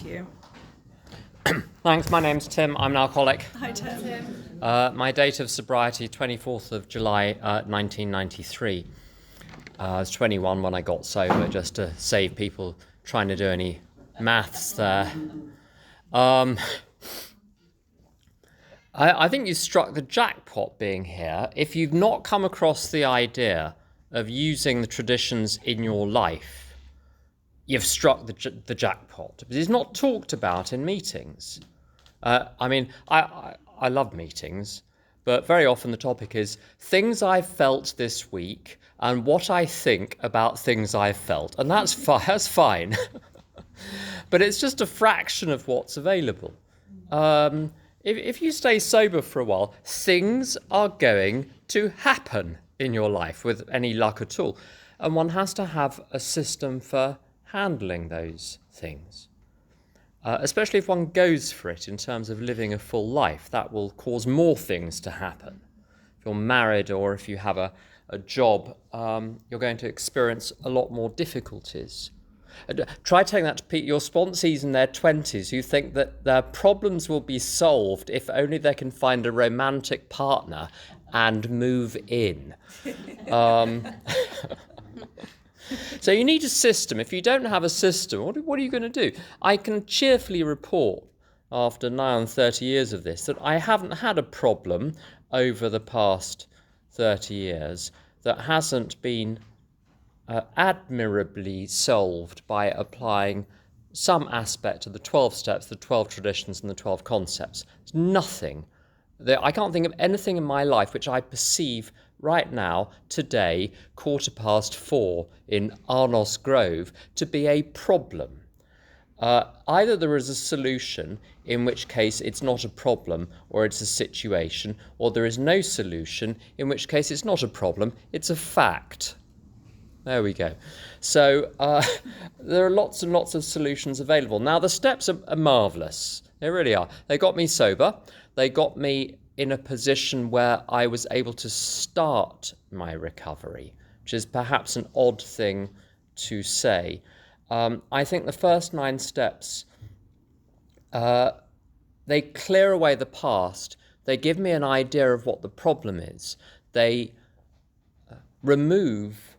You. Thanks, my name's Tim, I'm an alcoholic. Hi, Tim. My date of sobriety, 24th of July, 1993. I was 21 when I got sober, just to save people trying to do any maths there. I think you struck the jackpot being here. If you've not come across the idea of using the traditions in your life, you've struck the jackpot. But it's not talked about in meetings. I love meetings, but very often the topic is things I've felt this week and what I think about things I've felt. And that's fine. But it's just a fraction of what's available. If you stay sober for a while, things are going to happen in your life with any luck at all. And one has to have a system for handling those things. Especially if one goes for it in terms of living a full life, that will cause more things to happen. If you're married or if you have a job, you're going to experience a lot more difficulties. Try taking that to your sponsees in their 20s who think that their problems will be solved if only they can find a romantic partner and move in. So you need a system. If you don't have a system, what are you going to do? I can cheerfully report, after now 30 years of this, that I haven't had a problem over the past 30 years that hasn't been admirably solved by applying some aspect of the 12 steps, the 12 traditions and the 12 concepts. There's nothing. I can't think of anything in my life which I perceive right now, today, 4:15 in Arnos Grove, to be a problem. Either there is a solution, in which case it's not a problem, or it's a situation, or there is no solution, in which case it's not a problem, it's a fact. There we go. So there are lots and lots of solutions available. Now, the steps are marvellous. They really are. They got me sober. They got me in a position where I was able to start my recovery, which is perhaps an odd thing to say. I think the first 9 steps, they clear away the past. They give me an idea of what the problem is. They remove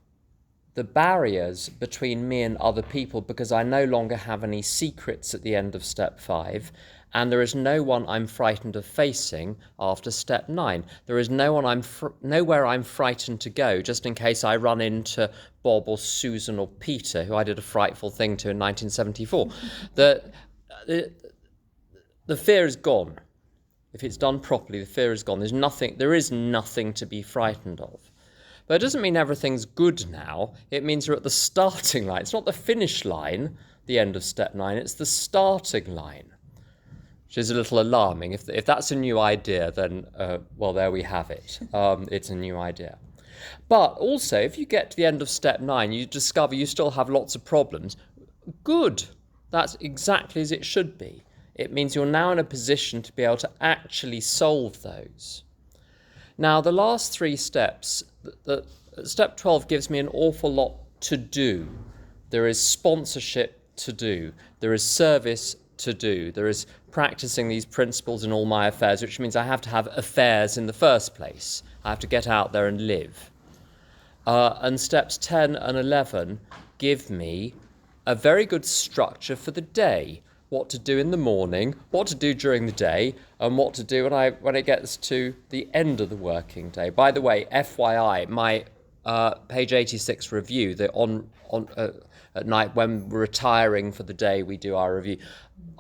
the barriers between me and other people because I no longer have any secrets at the end of step 5. And there is no one I'm frightened of facing after step 9. There is nowhere I'm frightened to go, just in case I run into Bob or Susan or Peter, who I did a frightful thing to in 1974. The fear is gone. If it's done properly, the fear is gone. There is nothing to be frightened of. But it doesn't mean everything's good now. It means you're at the starting line. It's not the finish line, the end of step 9. It's the starting line, which is a little alarming. If that's a new idea, then, well, there we have it. It's a new idea. But also, if you get to the end of step 9, you discover you still have lots of problems. Good. That's exactly as it should be. It means you're now in a position to be able to actually solve those. Now, the last 3 steps, step 12 gives me an awful lot to do. There is sponsorship to do. There is service to do. There is practicing these principles in all my affairs, which means I have to have affairs in the first place. I have to get out there and live. And steps 10 and 11 give me a very good structure for the day. What to do in the morning, what to do during the day, and what to do when it gets to the end of the working day. By the way, FYI, my page 86 review, at night when we're retiring for the day, we do our review.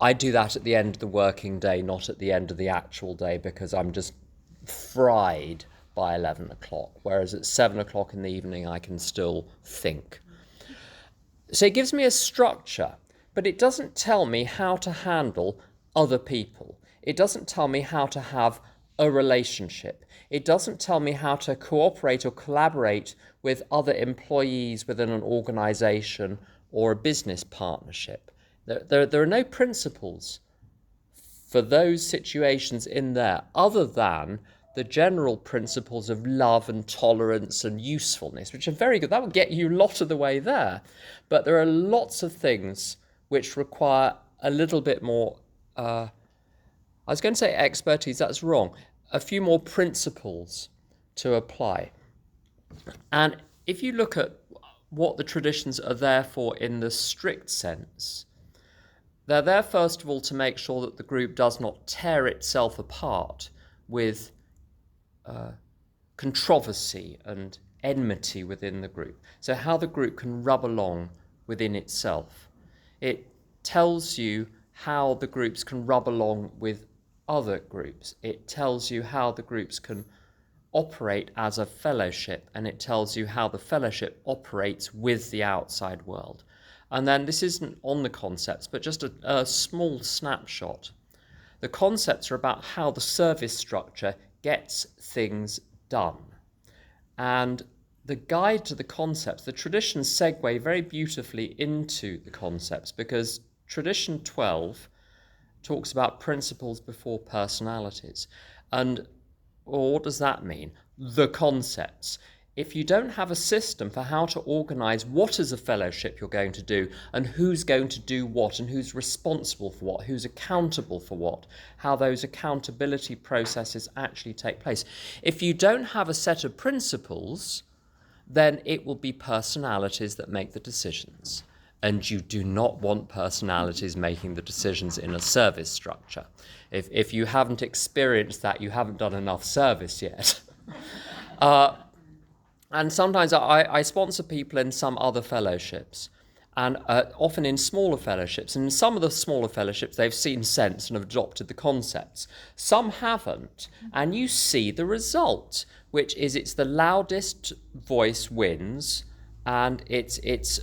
I do that at the end of the working day, not at the end of the actual day, because I'm just fried by 11 o'clock, whereas at 7 o'clock in the evening, I can still think. So it gives me a structure. But it doesn't tell me how to handle other people. It doesn't tell me how to have a relationship. It doesn't tell me how to cooperate or collaborate with other employees within an organisation or a business partnership. There are no principles for those situations in there other than the general principles of love and tolerance and usefulness, which are very good. That will get you a lot of the way there. But there are lots of things which require a little bit more, I was going to say expertise, that's wrong, a few more principles to apply. And if you look at what the traditions are there for in the strict sense, they're there first of all to make sure that the group does not tear itself apart with controversy and enmity within the group. So how the group can rub along within itself. It tells you how the groups can rub along with other groups. It tells you how the groups can operate as a fellowship, and it tells you how the fellowship operates with the outside world. And then this isn't on the concepts, but just a small snapshot. The concepts are about how the service structure gets things done. And the guide to the concepts, the traditions segue very beautifully into the concepts, because tradition 12 talks about principles before personalities. And what does that mean? The concepts. If you don't have a system for how to organise what as a fellowship you're going to do, and who's going to do what, and who's responsible for what, who's accountable for what, how those accountability processes actually take place. If you don't have a set of principles, then it will be personalities that make the decisions. And you do not want personalities making the decisions in a service structure. If you haven't experienced that, you haven't done enough service yet. And sometimes I sponsor people in some other fellowships, and often in smaller fellowships. And in some of the smaller fellowships, they've seen sense and have adopted the concepts. Some haven't, and you see the result, which is it's the loudest voice wins, and it's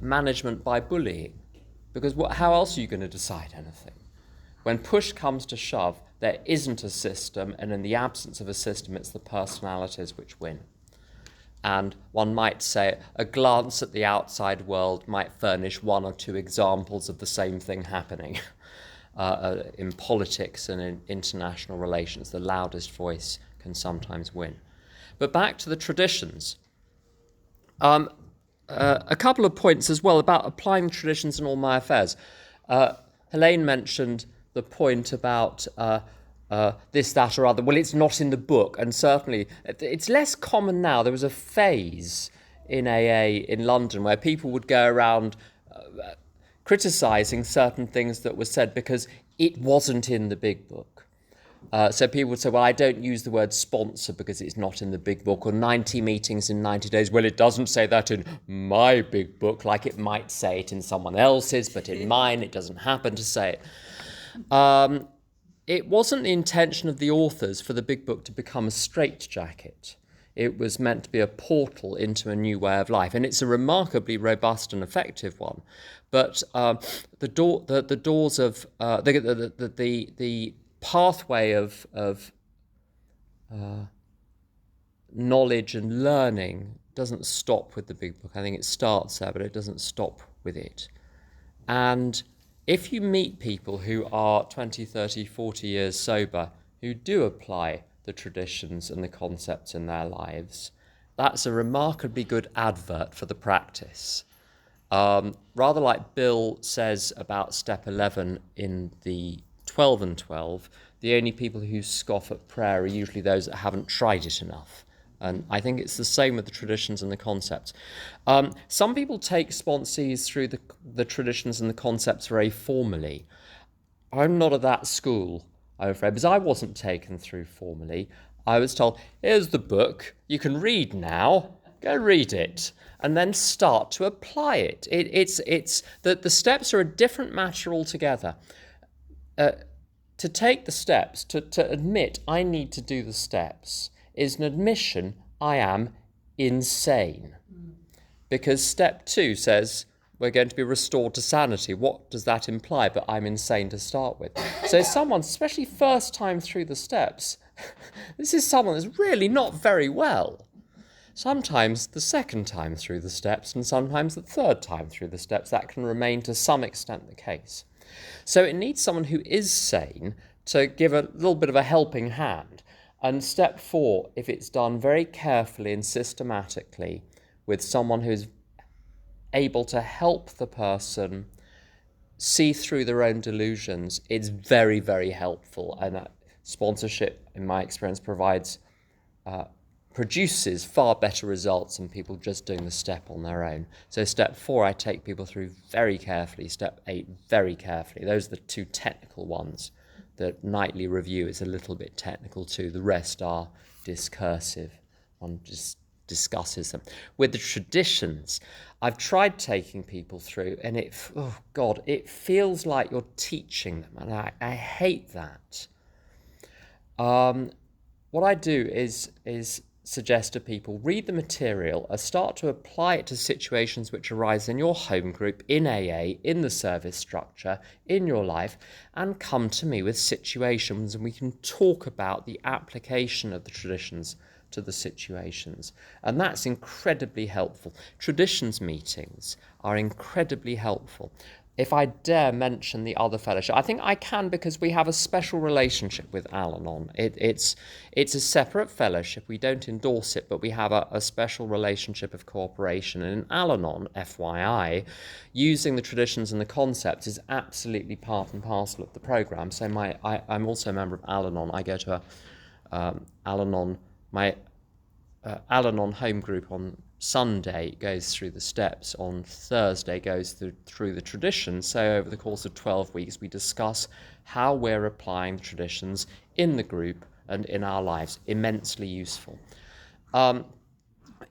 management by bullying. Because how else are you going to decide anything? When push comes to shove, there isn't a system, and in the absence of a system, it's the personalities which win. And one might say a glance at the outside world might furnish one or two examples of the same thing happening in politics and in international relations. The loudest voice can sometimes win. But back to the traditions. A couple of points as well about applying traditions in all my affairs. Helene mentioned the point about this, that, or other. Well, it's not in the book, and certainly it's less common now. There was a phase in AA in London where people would go around criticising certain things that were said because it wasn't in the big book. So people would say, well, I don't use the word sponsor because it's not in the big book, or 90 meetings in 90 days. Well, it doesn't say that in my big book, like it might say it in someone else's, but in mine it doesn't happen to say it. It wasn't the intention of the authors for the big book to become a straitjacket. It was meant to be a portal into a new way of life, and it's a remarkably robust and effective one. But the doors of the pathway of knowledge and learning doesn't stop with the big book. I think it starts there, but it doesn't stop with it. And if you meet people who are 20, 30, 40 years sober, who do apply the traditions and the concepts in their lives, that's a remarkably good advert for the practice. Rather like Bill says about step 11 in the 12 and 12, the only people who scoff at prayer are usually those that haven't tried it enough. And I think it's the same with the traditions and the concepts. Some people take sponsees through the traditions and the concepts very formally. I'm not of that school, I'm afraid, because I wasn't taken through formally. I was told, here's the book, you can read now, go read it, and then start to apply it. It's the steps are a different matter altogether. To take the steps, to admit I need to do the steps, is an admission I am insane. Because step 2 says we're going to be restored to sanity. What does that imply? But I'm insane to start with. So someone, especially first time through the steps, this is someone that's really not very well. Sometimes the second time through the steps, and sometimes the third time through the steps, that can remain to some extent the case. So it needs someone who is sane to give a little bit of a helping hand. And step 4, if it's done very carefully and systematically with someone who's able to help the person see through their own delusions, it's very, very helpful. And sponsorship, in my experience, produces far better results than people just doing the step on their own. So step 4, I take people through very carefully. Step 8, very carefully. Those are the 2 technical ones. The nightly review is a little bit technical too. The rest are discursive. One just discusses them. With the traditions, I've tried taking people through, and it feels like you're teaching them, and I hate that. What I do is suggest to people, read the material and start to apply it to situations which arise in your home group, in AA, in the service structure, in your life, and come to me with situations, and we can talk about the application of the traditions to the situations. And that's incredibly helpful. Traditions meetings are incredibly helpful. If I dare mention the other fellowship, I think I can, because we have a special relationship with Al-Anon. It's a separate fellowship. We don't endorse it, but we have a special relationship of cooperation. And in Al-Anon, FYI, using the traditions and the concepts is absolutely part and parcel of the program. So I'm also a member of Al-Anon. I go to Al-Anon, my Al-Anon home group on Sunday goes through the steps, on Thursday goes through the traditions. So over the course of 12 weeks, we discuss how we're applying the traditions in the group and in our lives. Immensely useful.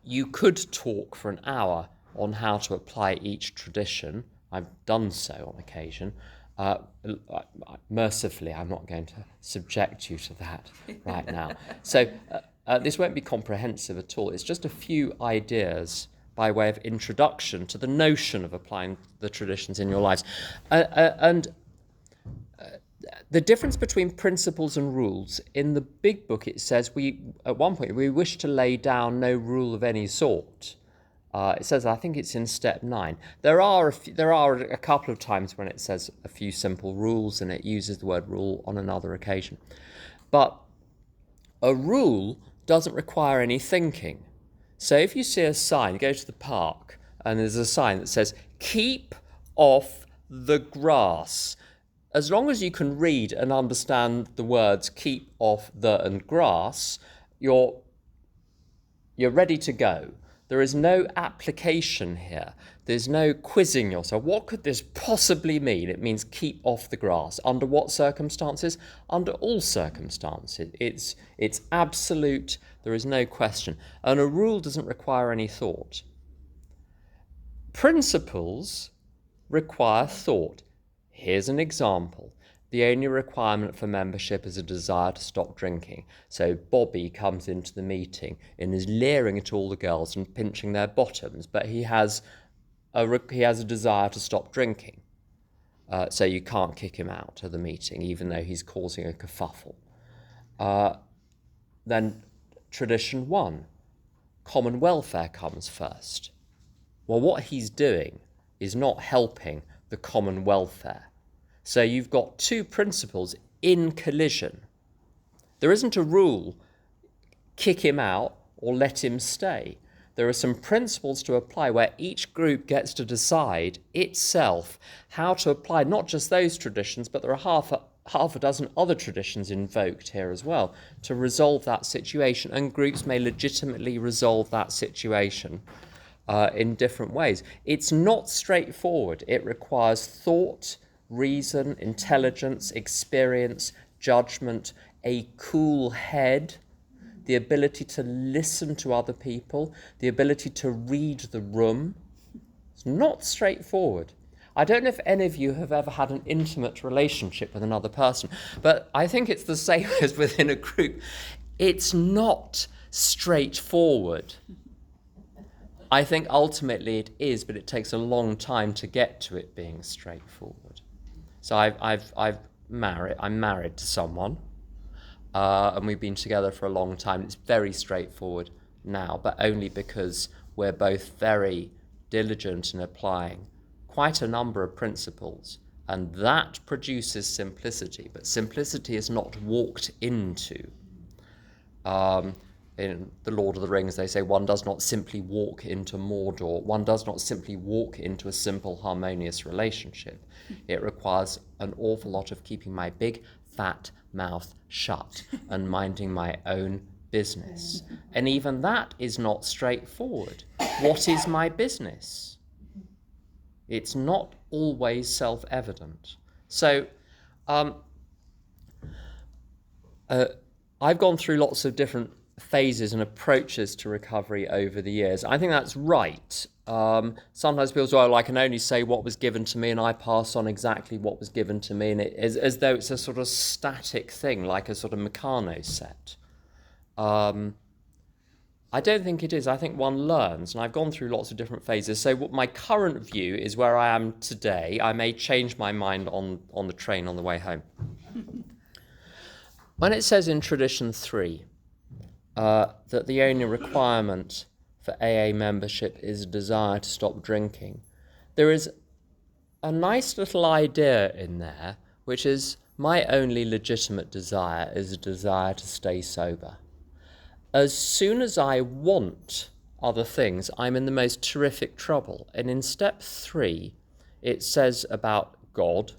You could talk for an hour on how to apply each tradition. I've done so on occasion. Mercifully, I'm not going to subject you to that right now. So this won't be comprehensive at all. It's just a few ideas by way of introduction to the notion of applying the traditions in your lives. And the difference between principles and rules, in the big book it says, at one point, we wish to lay down no rule of any sort. It says, I think it's in step 9. There are a couple of times when it says a few simple rules, and it uses the word rule on another occasion. But a rule doesn't require any thinking. So if you see a sign, go to the park, and there's a sign that says, keep off the grass. As long as you can read and understand the words keep off the and grass, you're ready to go. There is no application here. There's no quizzing yourself. What could this possibly mean? It means keep off the grass. Under what circumstances? Under all circumstances. It's absolute. There is no question. And a rule doesn't require any thought. Principles require thought. Here's an example. The only requirement for membership is a desire to stop drinking. So Bobby comes into the meeting and is leering at all the girls and pinching their bottoms, but he has a desire to stop drinking. So you can't kick him out of the meeting, even though he's causing a kerfuffle. Then tradition 1, common welfare comes first. Well, what he's doing is not helping the common welfare. So you've got 2 principles in collision. There isn't a rule, kick him out or let him stay. There are some principles to apply where each group gets to decide itself how to apply not just those traditions, but there are half a dozen other traditions invoked here as well to resolve that situation, and groups may legitimately resolve that situation in different ways. It's not straightforward. It requires thought, reason, intelligence, experience, judgment, a cool head, the ability to listen to other people, the ability to read the room. It's not straightforward. I don't know if any of you have ever had an intimate relationship with another person, but I think it's the same as within a group. It's not straightforward. I think ultimately it is, but it takes a long time to get to it being straightforward. So I'm married to someone, and we've been together for a long time. It's very straightforward now, but only because we're both very diligent in applying quite a number of principles, and that produces simplicity. But simplicity is not walked into. in The Lord of the Rings, they say one does not simply walk into Mordor. One does not simply walk into a simple, harmonious relationship. It requires an awful lot of keeping my big, fat mouth shut and minding my own business. And even that is not straightforward. What is my business? It's not always self-evident. So I've gone through lots of different phases and approaches to recovery over the years. I think that's right. Sometimes people say, well, I can only say what was given to me and I pass on exactly what was given to me, and it is as though it's a sort of static thing, like a sort of Meccano set. I don't think it is. I think one learns, and I've gone through lots of different phases. So what my current view is where I am today. I may change my mind on the train on the way home. When it says in Tradition 3 that the only requirement for AA membership is a desire to stop drinking, there is a nice little idea in there, which is my only legitimate desire is a desire to stay sober. As soon as I want other things, I'm in the most terrific trouble. And in step 3, it says about God,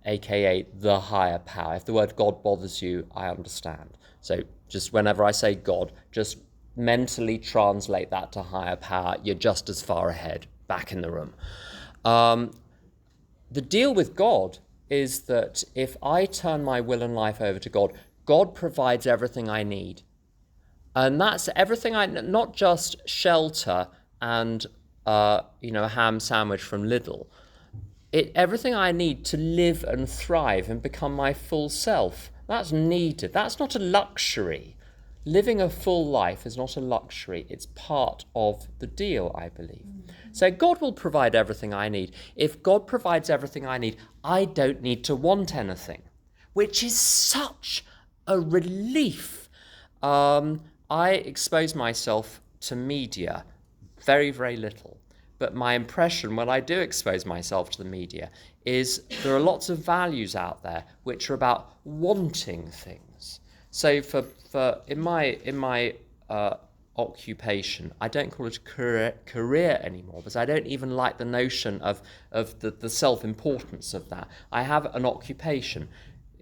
aka the higher power. If the word God bothers you, I understand. So just whenever I say God, just mentally translate that to higher power. You're just as far ahead, back in the room. The deal with God is that if I turn my will and life over to God, God provides everything I need. And that's everything not just shelter and a ham sandwich from Lidl. Everything I need to live and thrive and become my full self. That's needed. That's not a luxury. Living a full life is not a luxury. It's part of the deal, I believe. So God will provide everything I need. If God provides everything I need, I don't need to want anything, which is such a relief. I expose myself to media very, very little. But my impression when I do expose myself to the media is there are lots of values out there which are about wanting things. So in my occupation, I don't call it a career anymore, because I don't even like the notion of the self-importance of that. I have an occupation.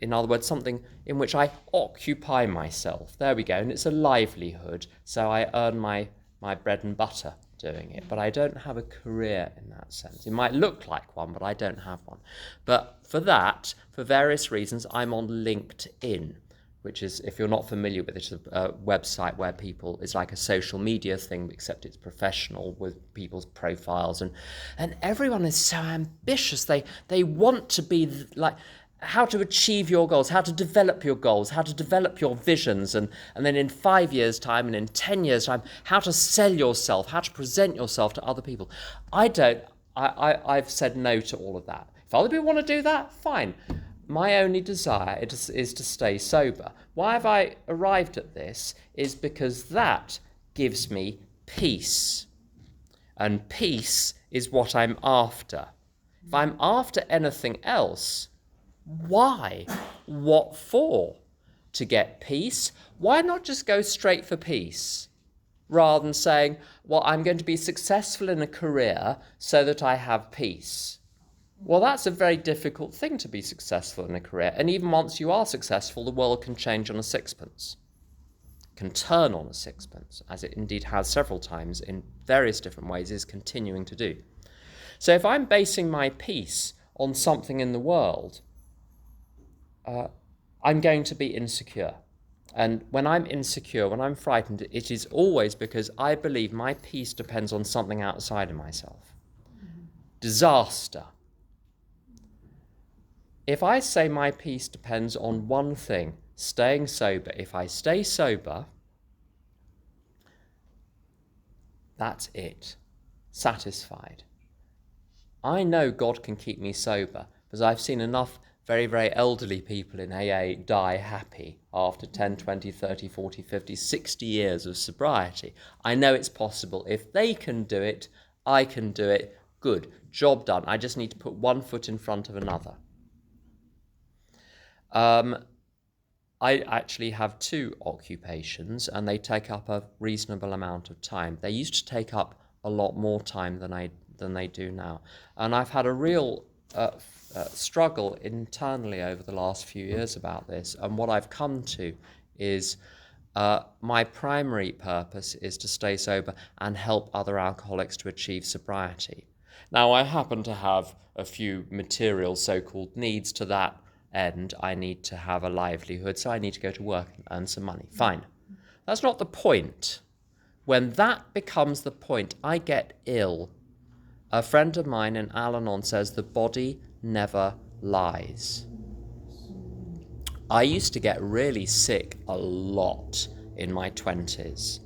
In other words, something in which I occupy myself. There we go. And it's a livelihood, so I earn my bread and butter doing it. But I don't have a career in that sense. It might look like one, but I don't have one. But for that, for various reasons, I'm on LinkedIn, which is, if you're not familiar with it, a website where it's like a social media thing, except it's professional with people's profiles. And everyone is so ambitious. They want to be like... how to achieve your goals, how to develop your goals, how to develop your visions, and then in 5 years' time and in 10 years' time, how to sell yourself, how to present yourself to other people. I've said no to all of that. If other people want to do that, fine. My only desire is to stay sober. Why have I arrived at this is because that gives me peace. And peace is what I'm after. If I'm after anything else, why? What for? To get peace? Why not just go straight for peace? Rather than saying, well, I'm going to be successful in a career so that I have peace. Well, that's a very difficult thing, to be successful in a career. And even once you are successful, the world can change on a sixpence. Can turn on a sixpence, as it indeed has several times in various different ways, is continuing to do. So if I'm basing my peace on something in the world, I'm going to be insecure. And when I'm insecure, when I'm frightened, it is always because I believe my peace depends on something outside of myself. Disaster. If I say my peace depends on one thing, staying sober, if I stay sober, that's it. Satisfied. I know God can keep me sober because I've seen enough very, very elderly people in AA die happy after 10, 20, 30, 40, 50, 60 years of sobriety. I know it's possible. If they can do it, I can do it. Good. Job done. I just need to put one foot in front of another. I actually have 2 occupations, and they take up a reasonable amount of time. They used to take up a lot more time than they do now, and I've had a real struggle internally over the last few years about this. And what I've come to is my primary purpose is to stay sober and help other alcoholics to achieve sobriety. Now, I happen to have a few material so-called needs to that end. I need to have a livelihood, so I need to go to work and earn some money. Fine. That's not the point. When that becomes the point, I get ill. A friend of mine in Al-Anon says the body never lies. I used to get really sick a lot in my 20s.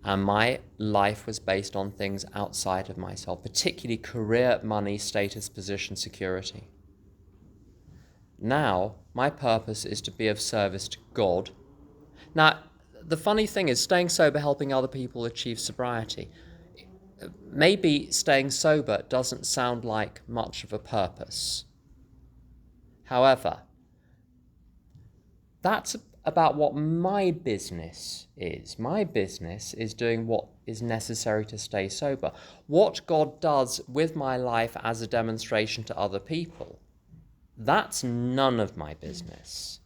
And my life was based on things outside of myself, particularly career, money, status, position, security. Now, my purpose is to be of service to God. Now, the funny thing is, staying sober, helping other people achieve sobriety. Maybe staying sober doesn't sound like much of a purpose. However, that's about what my business is. My business is doing what is necessary to stay sober. What God does with my life as a demonstration to other people, that's none of my business.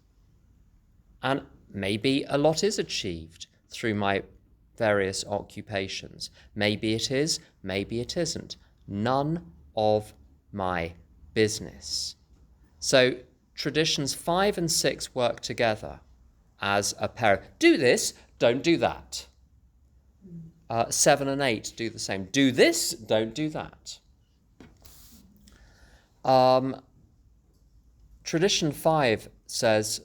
And maybe a lot is achieved through my various occupations. Maybe it is, maybe it isn't. None of my business. So traditions 5 and 6 work together as a pair. Do this, don't do that. 7 and 8 do the same. Do this, don't do that. Tradition 5 says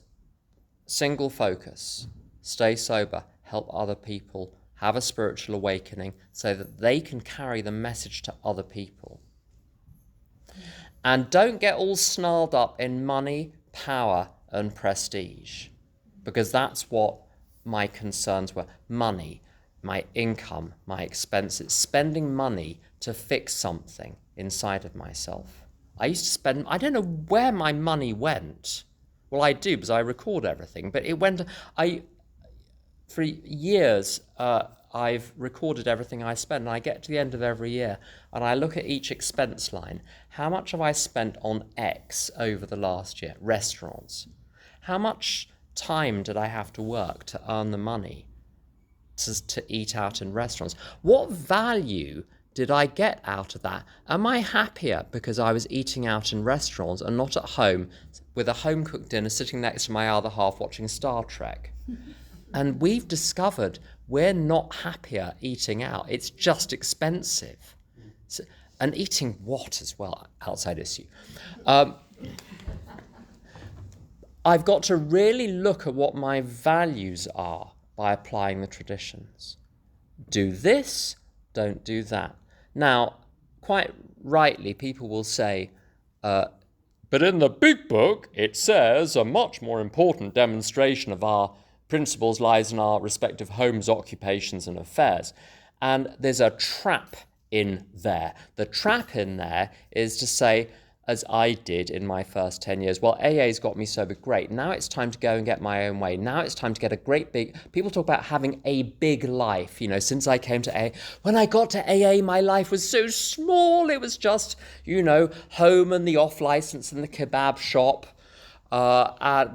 single focus, stay sober, help other people, have a spiritual awakening so that they can carry the message to other people. And don't get all snarled up in money, power, and prestige, because that's what my concerns were. Money, my income, my expenses, spending money to fix something inside of myself. I used to spend, I don't know where my money went. Well, I do, because I record everything, but it went, for years, I've recorded everything I spend, and I get to the end of every year, and I look at each expense line. How much have I spent on X over the last year? Restaurants. How much time did I have to work to earn the money to eat out in restaurants? What value did I get out of that? Am I happier because I was eating out in restaurants and not at home with a home-cooked dinner sitting next to my other half watching Star Trek? And we've discovered we're not happier eating out. It's just expensive. So, and eating what as well? Outside issue. I've got to really look at what my values are by applying the traditions. Do this, don't do that. Now, quite rightly, people will say, but in the big book, it says a much more important demonstration of our principles lies in our respective homes, occupations, and affairs. And there's a trap in there. The trap in there is to say, as I did in my first 10 years, well, AA's got me sober, great. Now it's time to go and get my own way. Now it's time to get a great big... People talk about having a big life, since I came to AA. When I got to AA, my life was so small. It was just, home and the off-license and the kebab shop,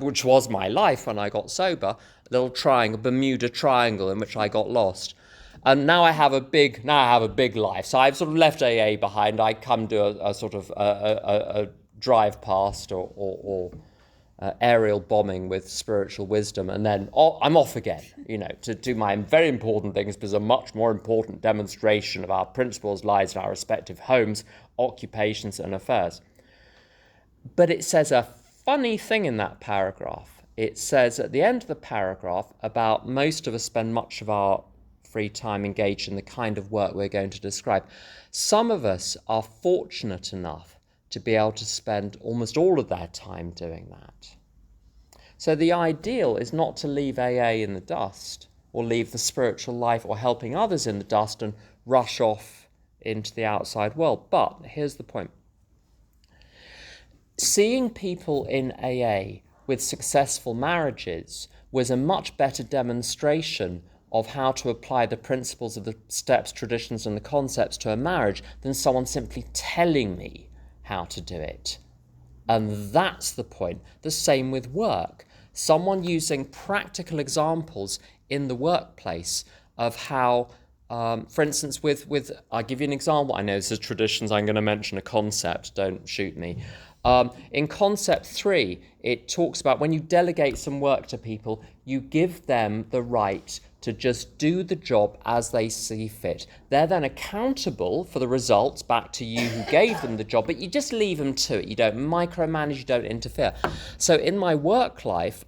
which was my life when I got sober. Little triangle, Bermuda Triangle, in which I got lost. And now I have a big life. So I've sort of left AA behind. I come to a sort of a drive past or aerial bombing with spiritual wisdom, and then I'm off again, to do my very important things, because a much more important demonstration of our principles lies in our respective homes, occupations, and affairs. But it says a funny thing in that paragraph. It says at the end of the paragraph about most of us spend much of our free time engaged in the kind of work we're going to describe. Some of us are fortunate enough to be able to spend almost all of their time doing that. So the ideal is not to leave AA in the dust, or leave the spiritual life or helping others in the dust and rush off into the outside world. But here's the point. Seeing people in AA with successful marriages was a much better demonstration of how to apply the principles of the steps, traditions, and the concepts to a marriage than someone simply telling me how to do it. And that's the point. The same with work. Someone using practical examples in the workplace of how, for instance, I'll give you an example. I know this is traditions. I'm going to mention a concept. Don't shoot me. In concept 3, it talks about when you delegate some work to people, you give them the right to just do the job as they see fit. They're then accountable for the results back to you who gave them the job, but you just leave them to it. You don't micromanage, you don't interfere. So in my work life,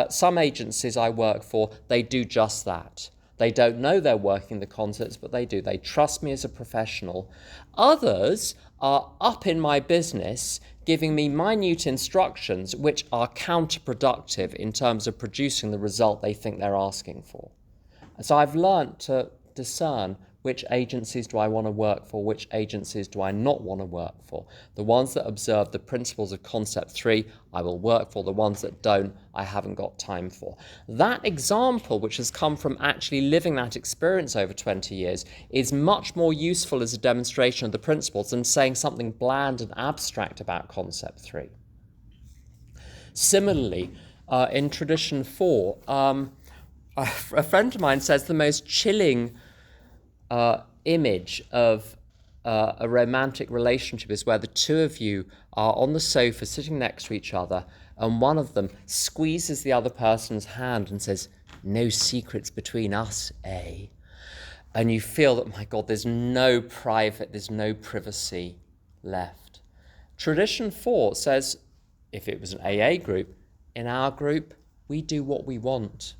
some agencies I work for, they do just that. They don't know they're working the concepts, but they do. They trust me as a professional. Others are up in my business, giving me minute instructions which are counterproductive in terms of producing the result they think they're asking for. So I've learnt to discern which agencies do I want to work for, which agencies do I not want to work for. The ones that observe the principles of concept 3, I will work for. The ones that don't, I haven't got time for. That example, which has come from actually living that experience over 20 years, is much more useful as a demonstration of the principles than saying something bland and abstract about concept 3. Similarly, in tradition 4, a friend of mine says the most chilling image of a romantic relationship is where the two of you are on the sofa sitting next to each other and one of them squeezes the other person's hand and says, "No secrets between us, eh?" And you feel that, my God, there's no privacy left. Tradition 4 says, if it was an AA group, in our group, we do what we want.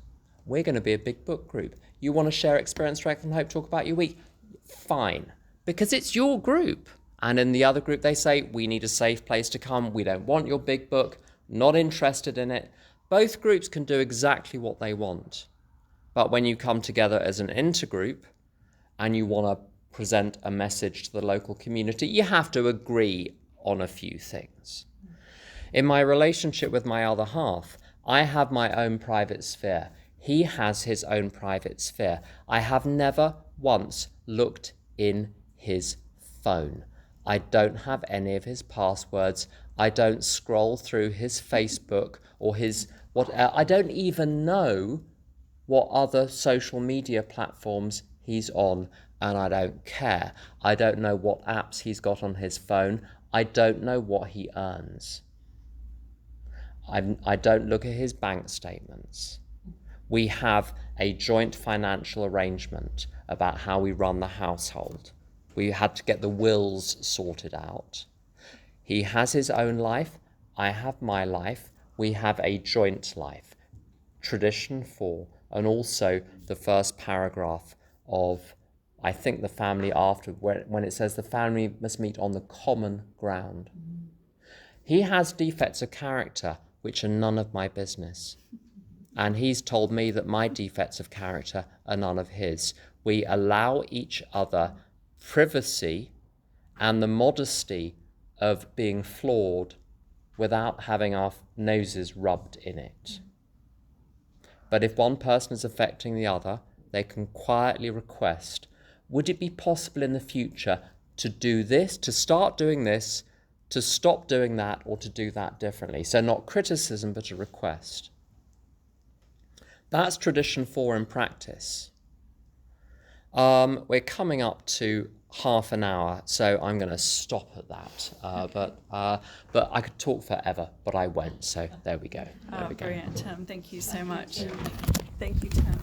We're going to be a big book group. You want to share experience, strength, and hope, talk about your week? Fine, because it's your group. And in the other group, they say, we need a safe place to come. We don't want your big book, not interested in it. Both groups can do exactly what they want. But when you come together as an intergroup and you want to present a message to the local community, you have to agree on a few things. In my relationship with my other half, I have my own private sphere. He has his own private sphere. I have never once looked in his phone. I don't have any of his passwords. I don't scroll through his Facebook or I don't even know what other social media platforms he's on, and I don't care. I don't know what apps he's got on his phone. I don't know what he earns. I don't look at his bank statements. We have a joint financial arrangement about how we run the household. We had to get the wills sorted out. He has his own life. I have my life. We have a joint life. Tradition 4, and also the first paragraph of, I think, the family after, when it says the family must meet on the common ground. He has defects of character which are none of my business. And he's told me that my defects of character are none of his. We allow each other privacy and the modesty of being flawed without having our noses rubbed in it. But if one person is affecting the other, they can quietly request, would it be possible in the future to do this, to start doing this, to stop doing that, or to do that differently? So not criticism, but a request. That's tradition 4 in practice. We're coming up to half an hour, so I'm going to stop at that. But I could talk forever, but I won't. So there we go. Brilliant, Tim. Thank you so much. Thank you, Tim.